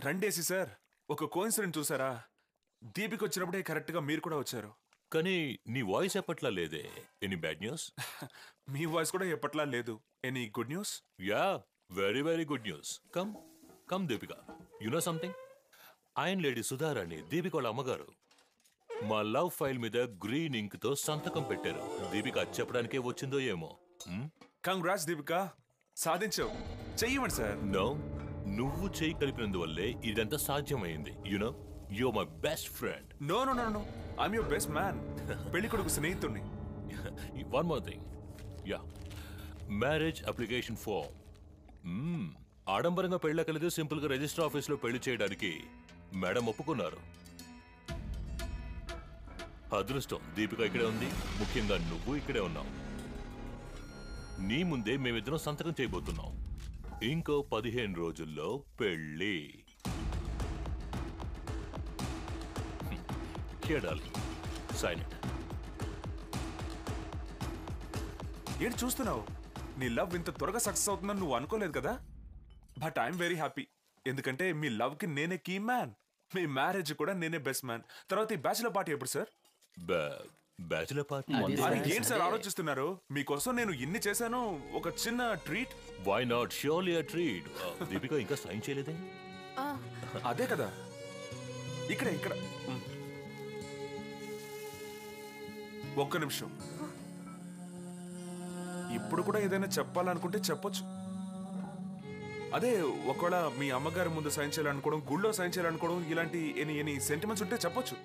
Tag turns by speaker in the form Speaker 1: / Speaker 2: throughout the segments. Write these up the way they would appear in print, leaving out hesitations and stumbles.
Speaker 1: రండేసి sir, ఒక coincident చూసారా? దీపిక వచ్చినప్పుడే కరెక్ట్గా మీరు కూడా వచ్చారు.
Speaker 2: కానీ నీ వాయిస్ ఎప్పట్లా లేదే. Any bad news?
Speaker 1: మీ వాయిస్ కూడా ఎప్పట్లా లేదు. Any good news?
Speaker 2: Yeah, very very good news. Come come Deepika, you know something? ఆయన లేడీ సుధారాణి, దీపిక వాళ్ళ అమ్మగారు, మా లవ్ ఫైల్ మీద గ్రీన్ ఇంక్ తో సంతకం పెట్టారు. దీపిక చెప్పడానికే వచ్చిందో ఏమో.
Speaker 1: కంగ్రాట్స్ దీపిక, సాధించావు. చెయ్యమండి సార్.
Speaker 2: నో, నువ్వు చేయి కలిపినందువల్లే ఇదంతా సాధ్యమైంది. You know, you my best friend.
Speaker 1: No no no no, I'm your best man. పెళ్లి కొడుకు స్నేహితుడిని.
Speaker 2: One more thing, yeah, marriage application form. ఆడంబరంగా పెళ్ళకలేదు, సింపుల్ గా రిజిస్టర్ ఆఫీస్ లో పెళ్లి చేయడానికి మేడం ఒప్పుకున్నారు. అదృష్టం, దీపిక ఇక్కడే ఉంది, ముఖ్యంగా నువ్వు ఇక్కడే ఉన్నావు. నీ ముందే మేమిద్దరం సంతకం చేయబోతున్నాం. ఇంకో 15 రోజుల్లో పెళ్ళి. కేడాలి సైలెంట్.
Speaker 1: ఏంటి చూస్తున్నావు? నీ లవ్ ఇంత త్వరగా సక్సెస్ అవుతుందని నువ్వు అనుకోలేదు కదా. బట్ ఐఎమ్ వెరీ హ్యాపీ, ఎందుకంటే మీ లవ్ కి నేనే కీ మ్యాన్, మీ మ్యారేజ్ కూడా నేనే బెస్ట్ మ్యాన్. తర్వాత ఈ బ్యాచులర్ పార్టీ ఎప్పుడు సార్?
Speaker 2: Bachelor party?
Speaker 1: ఏంటి సార్ ఆలోచిస్తున్నారు? మీకోసం నేను ఇన్ని చేశాను, ఒక చిన్న treat.
Speaker 2: Why not, surely a treat. Deepika ఇంకా సైన్ చేయలేదే?
Speaker 1: అదే కదా, ఇక్కడ ఇక్కడ. ఒక్క నిమిషం. ఇప్పుడు కూడా ఏదైనా చెప్పాలనుకుంటే చెప్పొచ్చు. అదే ఒకవేళ మీ అమ్మగారి ముందు సైన్ చేయాలనుకోవడం, గుళ్ళో సైన్ చేయాలనుకోవడం, ఇలాంటి ఎనీ సెంటిమెంట్స్ ఉంటే చెప్పొచ్చు.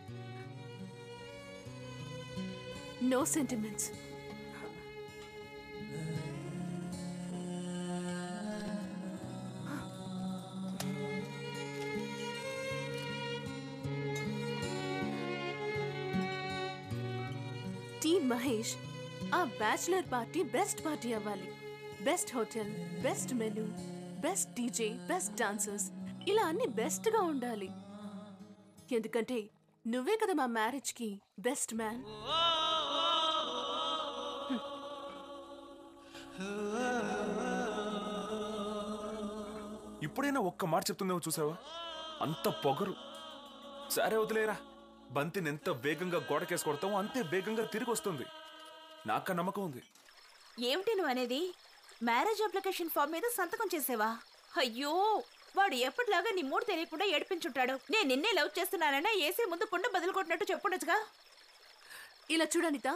Speaker 3: No sentiments. టీమ్ మహేష్, ఆ బ్యాచులర్ పార్టీ బెస్ట్ పార్టీ అవ్వాలి. Best hotel, best menu, best DJ, best dancers, ఇలా అన్ని బెస్ట్ గా ఉండాలి. ఎందుకంటే నువ్వే కదా మా మ్యారేజ్ కి బెస్ట్ మ్యాన్.
Speaker 1: ఇప్పుడైనా ఒక్క మాట చెప్తుందేమో చూసావా? అంత పొగరు. సరే వదిలేరా, బంతిని ఎంత వేగంగా గోడకేసి కొడతామో అంతే వేగంగా తిరిగి వస్తుంది. నాక నమ్మకం ఉంది.
Speaker 4: ఏమిటి నువ్వు అనేది? మ్యారేజ్ అప్లికేషన్ ఫామ్ మీద సంతకం చేసేవా? అయ్యో, వాడు ఎప్పటిలాగా నీ మూడు తెలియకుండా ఏడిపించుంటాడు. నేను నిన్నే లవ్ చేస్తున్నానన్నా ఏసీ ముందు పుండ బదులుకొట్టినట్టు చెప్పుండొచ్చుగా.
Speaker 3: ఇలా చూడనిత,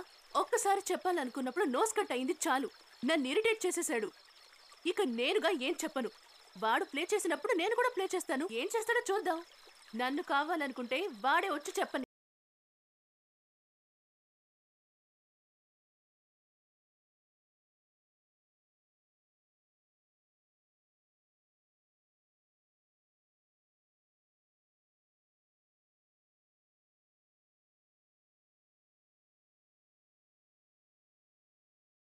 Speaker 3: ఒక్కసారి చెప్పాలనుకున్నప్పుడు నోస్ కట్ అయింది చాలు. నన్ను ఇరిటేట్ చేసేశాడు. ఇక నేనుగా ఏం చెప్పను. వాడు ప్లే చేసినప్పుడు నేను కూడా ప్లే చేస్తాను. ఏం చేస్తాడో చూద్దాం. నన్ను కావాలనుకుంటే వాడే వచ్చి చెప్పని.